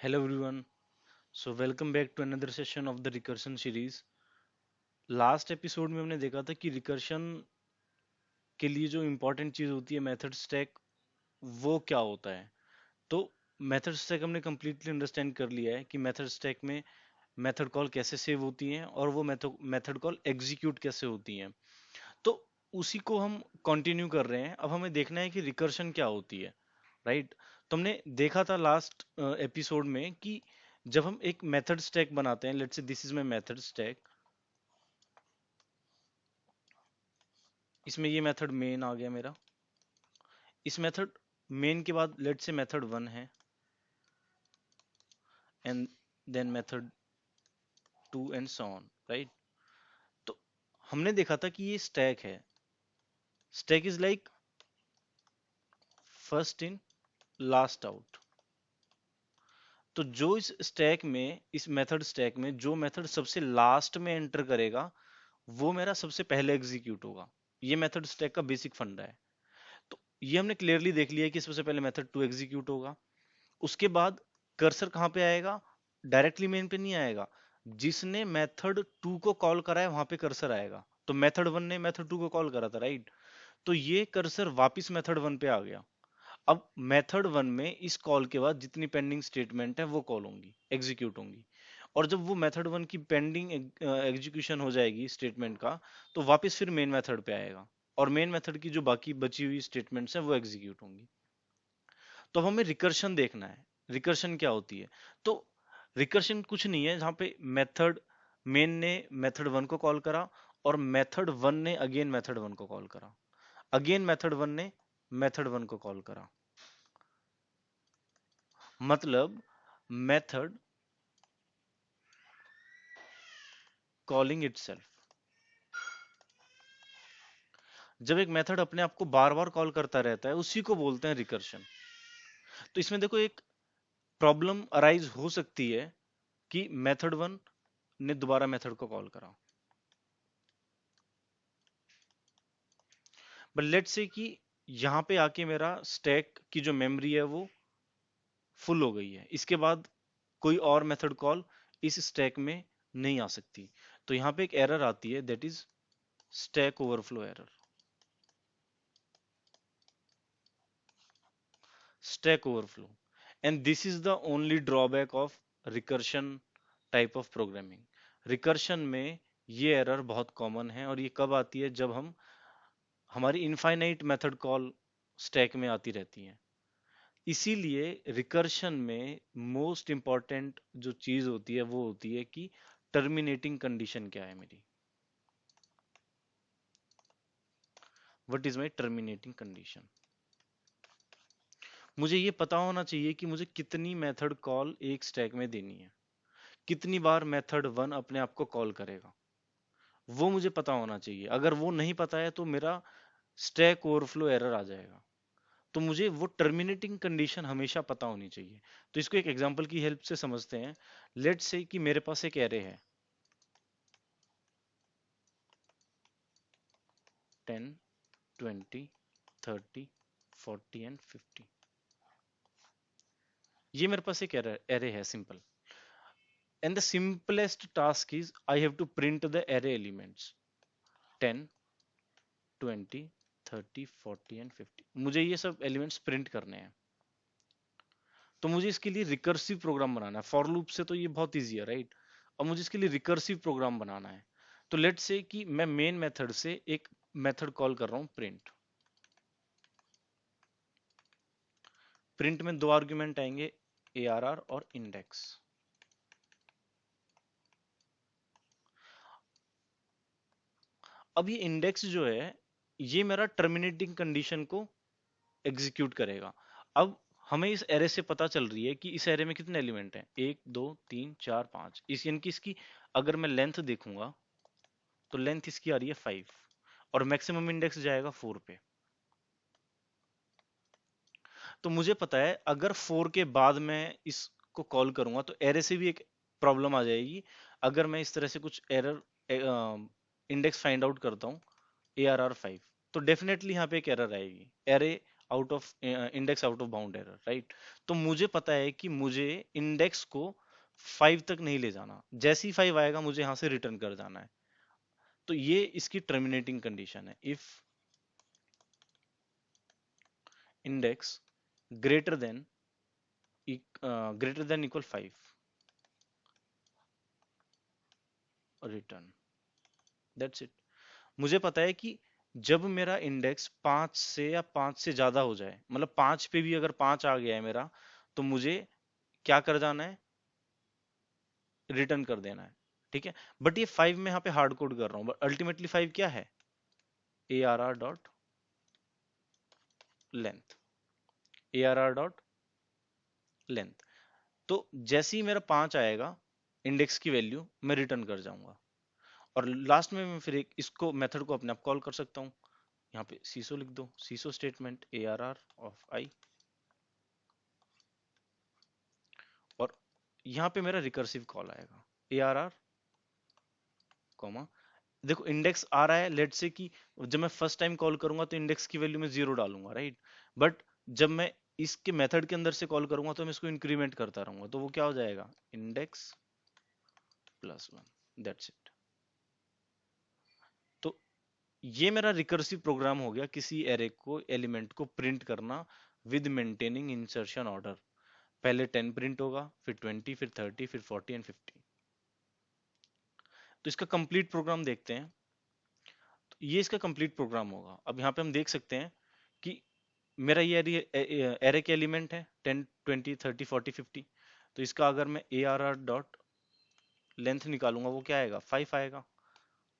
Hello everyone. So welcome back to another session of the recursion series. Last episode में हमने देखा था कि रिकर्शन के लिए जो इम्पोर्टेंट चीज होती है मेथड स्टैक वो क्या होता है। तो मेथड स्टैक हमने कम्प्लीटली अंडरस्टैंड कर लिया है कि मेथड स्टैक में मेथड कॉल कैसे सेव होती हैं और वो मेथड कॉल एग्जीक्यूट कैसे होती हैं। तो उसी को हम कंटिन्यू कर रहे हैं। अब हमें देखना है कि रिकर्शन क्या होती है, राइट। तो हमने देखा था लास्ट एपिसोड में कि जब हम एक मेथड स्टैक बनाते हैं, let's say this is my method stack. इसमें ये मेथड मेन आ गया मेरा। इस मेथड मेन के बाद लेट्स से मेथड वन है and then method two and so on, right. तो हमने देखा था कि ये स्टैक है। Stack is like first in last out. तो जो इस स्टैक में, इस मेथड स्टैक में जो मेथड सबसे लास्ट में एंटर करेगा वो मेरा सबसे पहले एग्जीक्यूट होगा। ये मेथड स्टैक का बेसिक फंडा है। तो ये हमने क्लियरली देख लिया है कि सबसे पहले मेथड टू एग्जीक्यूट होगा। उसके बाद कर्सर कहाँ पे आएगा? डायरेक्टली मेन पे नहीं आएगा। जिसने मेथड टू को कॉल करा है वहां पे कर्सर आएगा। तो मेथड वन ने मेथड टू को कॉल करा था, राइट। तो ये कर्सर वापस मेथड वन पे आ गया। अब मेथड वन में इस कॉल के बाद जितनी पेंडिंग स्टेटमेंट है वो कॉल होंगी, एग्जीक्यूट होंगी। और जब वो मेथड वन की पेंडिंग एग्जीक्यूशन हो जाएगी स्टेटमेंट का, तो वापस फिर मेन मेथड पे आएगा और मेन मेथड की जो बाकी बची हुई स्टेटमेंट्स हैं वो एग्जीक्यूट होंगी। तो अब हमें रिकर्शन देखना है। रिकर्शन क्या होती है? तो रिकर्शन कुछ नहीं है जहां पे मेथड मेन ने मेथड वन को कॉल करा और मेथड वन ने अगेन मेथड वन को कॉल करा, अगेन मेथड वन ने मेथड वन को कॉल करा। मतलब मेथड कॉलिंग इटसेल्फ। जब एक मेथड अपने आप को बार बार कॉल करता रहता है उसी को बोलते हैं रिकर्शन। तो इसमें देखो एक प्रॉब्लम अराइज हो सकती है कि मेथड वन ने दोबारा मेथड को कॉल करा, बट लेट्स से कि यहां पे आके मेरा स्टैक की जो मेमोरी है वो फुल हो गई है। इसके बाद कोई और मेथड कॉल इस स्टैक में नहीं आ सकती। तो यहाँ पे एक एरर आती है, that is stack overflow error. Stack overflow. And this is the only drawback of recursion type of programming. Recursion में ये एरर बहुत कॉमन है और ये कब आती है? जब हम हमारी इनफाइनाइट मेथड कॉल स्टैक में आती रहती हैं। इसीलिए रिकर्शन में मोस्ट इंपॉर्टेंट जो चीज होती है वो होती है कि टर्मिनेटिंग कंडीशन क्या है मेरी। What is my terminating condition? मुझे ये पता होना चाहिए कि मुझे कितनी मेथड कॉल एक स्टैक में देनी है, कितनी बार मेथड वन अपने आप को कॉल करेगा, वो मुझे पता होना चाहिए। अगर वो नहीं पता है तो मेरा स्टैक ओवरफ्लो एरर आ जाएगा। तो मुझे वो टर्मिनेटिंग कंडीशन हमेशा पता होनी चाहिए। तो इसको एक एग्जांपल की हेल्प से समझते हैं। लेट्स से कि मेरे पास एक एरे है 10, 20, 30, 40 एंड 50। ये मेरे पास एक एरे है simple. And the simplest task is I have to print the array elements 10, 20, 30, 40 and 50। मुझे ये सब एलिमेंट्स प्रिंट करने हैं। तो मुझे इसके लिए रिकर्सिव प्रोग्राम बनाना है। फॉर लूप से तो ये बहुत ईजी है, राइट। अब मुझे इसके लिए रिकर्सिव प्रोग्राम बनाना है। तो लेट्स से कि मैं मेन मेथड से एक मेथड कॉल कर रहा हूं प्रिंट। प्रिंट में दो आर्ग्यूमेंट आएंगे, ARR और इंडेक्स। अब ये इंडेक्स जो है ये मेरा टर्मिनेटिंग कंडीशन को एग्जीक्यूट करेगा। अब हमें इस एरे से पता चल रही है कि इस एरे में कितने एलिमेंट हैं, 1 2 3 4 5। इस यानी कि इसकी अगर मैं लेंथ देखूंगा तो लेंथ इसकी आ रही है 5 और मैक्सिमम इंडेक्स जाएगा 4 पे। तो मुझे पता है अगर 4 के बाद मैं इसको कॉल करूंगा तो एरे से भी एक प्रॉब्लम आ जाएगी। अगर मैं इस तरह से कुछ एरर इंडेक्स फाइंड आउट करता हूँ ARR 5, तो डेफिनेटली यहाँ पे एक एरर आएगी। Array out of index out of bound error, right. तो मुझे पता है कि मुझे इंडेक्स को 5 तक नहीं ले जाना, जैसे ही 5 आएगा मुझे यहां से रिटर्न कर जाना है। तो ये इसकी टर्मिनेटिंग कंडीशन है, if index greater than equal 5 return, that's it. मुझे पता है कि जब मेरा इंडेक्स 5 से या 5 से ज्यादा हो जाए, मतलब 5 पे भी अगर 5 आ गया है मेरा, तो मुझे क्या कर जाना है, रिटर्न कर देना है, ठीक है। बट ये 5 में यहाँ पे हार्ड कोड कर रहा हूँ, बट अल्टीमेटली 5 क्या है, A R R dot length, A R R dot length. तो जैसे ही मेरा 5 आएगा इंडेक्स की वैल्यू, मैं रिटर्न कर जाऊंगा। और लास्ट में मैं फिर एक इसको मेथड को अपने आप कॉल कर सकता हूँ, यहाँ पे सीसो लिख दो, syso statement a are r of i, और यहाँ पे मेरा रिकर्सिव कॉल आएगा ए आर आर कॉमा, देखो इंडेक्स आ रहा है, लेट से कि जब मैं फर्स्ट टाइम कॉल करूंगा तो इंडेक्स की वैल्यू में 0 डालूंगा, राइट। बट जब मैं इसके मेथड के अंदर से कॉल करूंगा तो मैं इसको इंक्रीमेंट करता रहूंगा, तो वो क्या हो जाएगा, इंडेक्स प्लस 1, दैट्स इट। तो ये मेरा रिकर्सिव प्रोग्राम हो गया, किसी एरे को एलिमेंट को प्रिंट करना विद मेंटेनिंग इंसर्शन ऑर्डर। पहले 10 प्रिंट होगा, फिर 20, फिर 30, फिर 40 एंड 50। तो इसका कंप्लीट प्रोग्राम देखते हैं। तो ये इसका कंप्लीट प्रोग्राम होगा। अब यहाँ पे हम देख सकते हैं कि मेरा ये एरे के एलिमेंट है 10, 20, 30, 40, 50। तो इसका अगर मैं A R R dot length निकालूंगा वो क्या आएगा, 5 आएगा।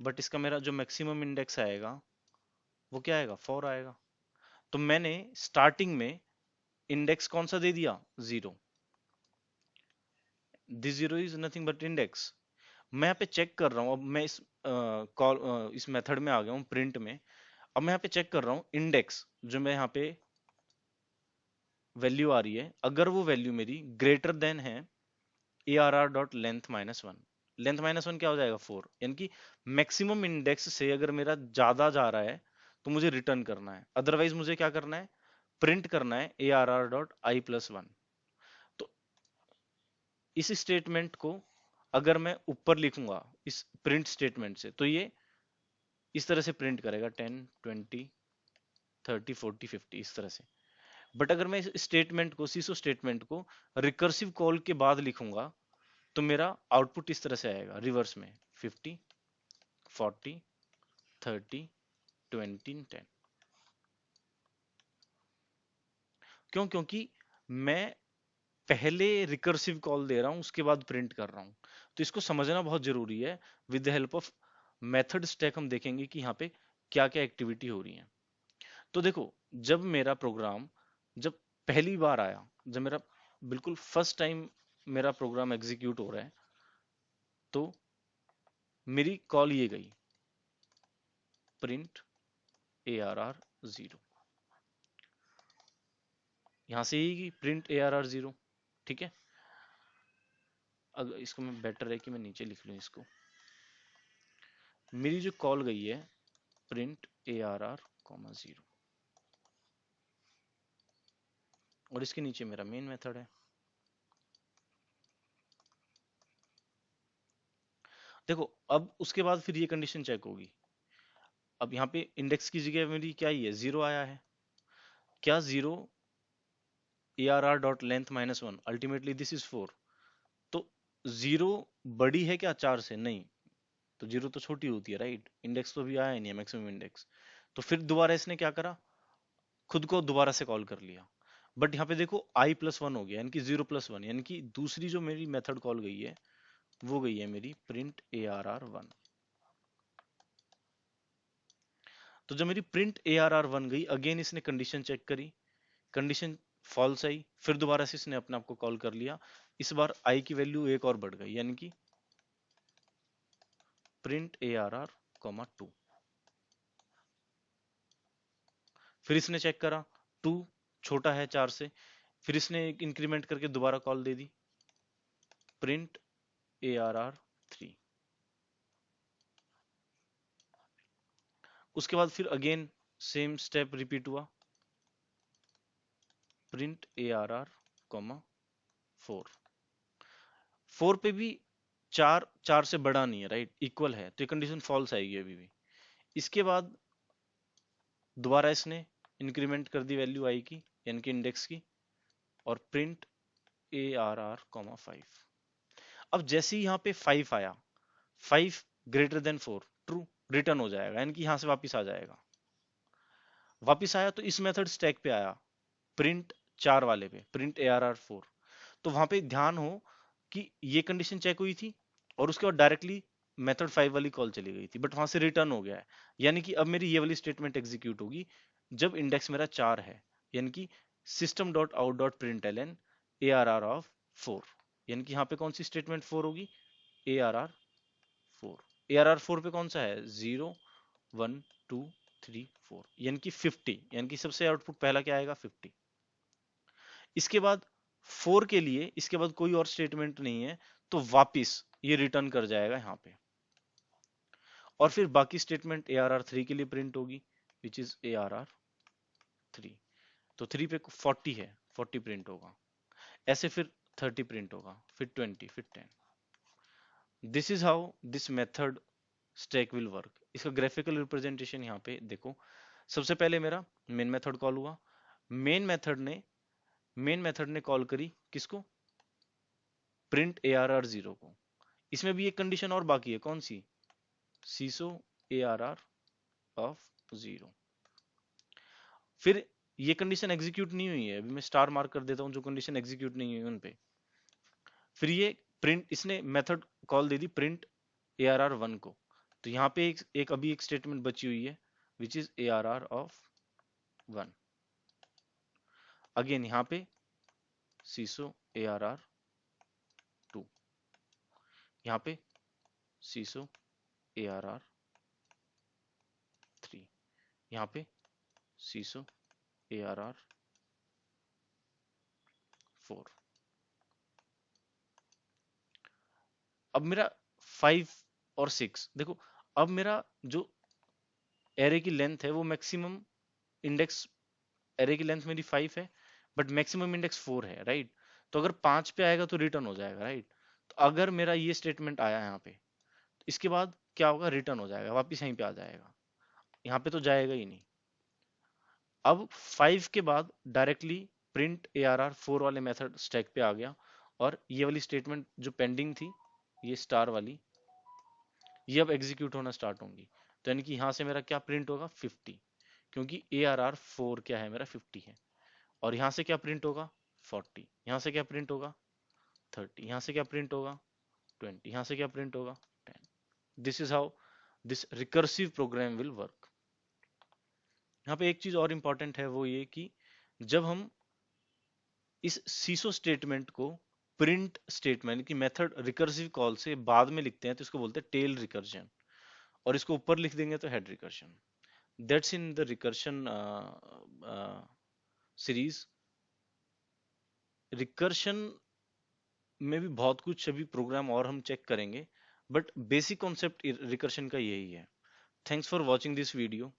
बट इसका मेरा जो मैक्सिमम इंडेक्स आएगा वो क्या आएगा, 4 आएगा। तो मैंने स्टार्टिंग में इंडेक्स कौन सा दे दिया, 0। This 0 is nothing but index. मैं यहाँ पे चेक कर रहा हूँ, अब मैं इस कॉल इस मेथड में आ गया हूँ प्रिंट में। अब मैं यहाँ पे चेक कर रहा हूँ इंडेक्स, जो मैं यहाँ पे वैल्यू आ रही है, अगर वो वैल्यू मेरी ग्रेटर देन है A R R dot length minus one. Length minus one क्या हो जाएगा, 4, यानी कि मैक्सिमम इंडेक्स से अगर मेरा ज्यादा जा रहा है तो मुझे रिटर्न करना है, अदरवाइज मुझे क्या करना है, प्रिंट करना है A R R dot I plus one. तो इस स्टेटमेंट को अगर मैं ऊपर लिखूंगा इस प्रिंट स्टेटमेंट से, तो ये इस तरह से प्रिंट करेगा 10, 20, 30, 40, 50 इस तरह से। बट अगर मैं इस स्टेटमेंट को, सीसो स्टेटमेंट को रिकर्सिव कॉल के बाद लिखूंगा, तो मेरा आउटपुट इस तरह से आएगा रिवर्स में, 50, 40, 30, 20, 10। क्यों, क्योंकि मैं पहले रिकर्सिव कॉल दे रहा हूं उसके बाद प्रिंट कर रहा हूं। तो इसको समझना बहुत जरूरी है। With the help of method stack हम देखेंगे कि यहाँ पे क्या क्या एक्टिविटी हो रही है। तो देखो, जब मेरा प्रोग्राम, जब पहली बार आया, जब मेरा बिल्कुल फर्स्ट टाइम मेरा प्रोग्राम एग्जीक्यूट हो रहा है, तो मेरी कॉल ये गई, प्रिंट ए आर आर 0। यहां से ही प्रिंट ए आर आर 0, ठीक है। अगर इसको मैं, बेटर है कि मैं नीचे लिख लूं इसको, मेरी जो कॉल गई है print A are r comma 0, और इसके नीचे मेरा मेन मेथड है। देखो, अब उसके बाद फिर ये कंडीशन चेक होगी। अब यहाँ पे इंडेक्स की जगह मेरी क्या ही है, 0 आया है। क्या 0 A R R dot length minus one, ultimately this is 4। तो 0 बड़ी है क्या 4 से, नहीं। तो 0 तो छोटी होती है, राइट। इंडेक्स तो अभी आया ही नहीं है, मैक्सिमम इंडेक्स। तो फिर दोबारा इसने क्या करा, खुद को दोबारा से कॉल कर लिया। बट यहाँ पे देखो आई प्लस वन हो गया, यानी कि 0 + 1, यानी कि दूसरी जो मेरी मेथड कॉल गई है वो गई है मेरी print A are R one. तो जब मेरी print A are R one गई, अगेन इसने कंडीशन चेक करी, कंडीशन फॉल्स आई, फिर दोबारा से इसने अपने आप को कॉल कर लिया। इस बार आई की वैल्यू एक और बढ़ गई, यानी कि print A are r comma 2। फिर इसने चेक करा 2 छोटा है 4 से, फिर इसने एक इंक्रीमेंट करके दोबारा कॉल दे दी, प्रिंट ए आर आर 3। उसके बाद फिर अगेन सेम स्टेप रिपीट हुआ, प्रिंट ARR कॉमा 4। 4 पे भी चार चार से बड़ा नहीं है, राइट, इक्वल है, तो ये कंडीशन फॉल्स आएगी अभी भी। इसके बाद दोबारा इसने इंक्रीमेंट कर दी वैल्यू आई की, यानी कि इंडेक्स की, और प्रिंट ARR कॉमा 5। अब जैसे ही यहाँ पे 5 आया, 5 ग्रेटर देन 4, ट्रू, रिटर्न हो जाएगा, यानी कि यहाँ से वापस आ जाएगा। वापस आया तो इस मेथड स्टैक पे आया, प्रिंट 4 वाले पे, प्रिंट ARR 4। तो वहां पे ध्यान हो कि ये कंडीशन चेक हुई थी और उसके बाद डायरेक्टली मेथड 5 वाली कॉल चली गई थी, बट वहां से रिटर्न हो गया है। यानी कि अब मेरी ये वाली स्टेटमेंट एग्जीक्यूट होगी जब इंडेक्स मेरा 4 है, यानी कि system dot out dot print L N ARR of 4। यानी कि यहाँ पे कौन सी स्टेटमेंट 4 होगी, ARR 4। ARR 4 पे कौन सा है, 0 1 2 3 4, यानी कि 50, यानी कि सबसे आउटपुट पहला क्या आएगा, 50। इसके बाद 4 के लिए इसके बाद कोई और स्टेटमेंट नहीं है, तो वापिस ये रिटर्न कर जाएगा यहाँ पे। और फिर बाकी स्टेटमेंट ARR 3 के लिए प्रिंट होगी, विच इज ARR 3। तो 3 पे 40 है, 40 प्रिंट होगा। ऐसे फिर 30 प्रिंट होगा, फिर 20, फिर 10। This is how this method stack will work. इसका ग्राफिकल रिप्रेजेंटेशन यहाँ पे देखो। सबसे पहले मेरा मेन मेथड कॉल हुआ, मेन मेथड ने कॉल करी किसको, प्रिंट ARR 0 को। इसमें भी एक कंडीशन और बाकी है, कौन सी, सीसो ARR ऑफ 0। फिर ये कंडीशन एग्जीक्यूट नहीं हुई है, अभी मैं स्टार मार्क कर देता हूं जो कंडीशन एग्जीक्यूट नहीं हुई उन पे। फिर ये प्रिंट, इसने मेथड कॉल दे दी प्रिंट ARR 1 को। तो यहाँ पे एक अभी एक स्टेटमेंट बची हुई है, which is ARR of 1। Again यहाँ पे सीसो ARR 2, यहाँ पे सीसो ARR 3, यहाँ पे सीसो ARR 4। अब मेरा 5 और 6 देखो, अब मेरा जो एरे की लेंथ है वो मैक्सिमम इंडेक्स, एरे की लेंथ मेरी 5 है बट मैक्सिमम इंडेक्स 4 है, राइट। तो अगर 5 पे आएगा तो रिटर्न हो जाएगा, राइट। तो अगर मेरा ये स्टेटमेंट आया यहाँ पे, तो इसके बाद क्या होगा, रिटर्न हो जाएगा, वापिस यहीं पे आ जाएगा, यहाँ पे तो जाएगा ही नहीं। अब 5 के बाद डायरेक्टली प्रिंट ARR 4 वाले मेथड स्टैक पे आ गया, और ये वाली स्टेटमेंट जो पेंडिंग थी, ये स्टार वाली, ये अब एग्जीक्यूट होना स्टार्ट होंगी। तो यानी कि यहाँ से मेरा क्या प्रिंट होगा, 50, क्योंकि ARR 4 क्या है मेरा, 50 है। और यहाँ से क्या प्रिंट होगा, 40। यहाँ से क्या प्रिंट होगा, 30। यहाँ से क्या प्रिंट होगा, 20। यहाँ से क्या प्रिंट होगा, 10। This is how this recursive program will work. यहाँ पे एक चीज और इंपॉर्टेंट है, वो ये कि जब हम इस सीसो स्टेटमेंट को प्रिंट स्टेटमेंट की मेथड रिकर्सिव कॉल से बाद में लिखते हैं तो इसको बोलते हैं टेल रिकर्जन, और इसको ऊपर लिख देंगे तो head recursion. That's in the recursion series. Recursion में भी बहुत कुछ अभी प्रोग्राम और हम चेक करेंगे, बट बेसिक कॉन्सेप्ट रिकर्शन का यही है। Thanks for watching this video.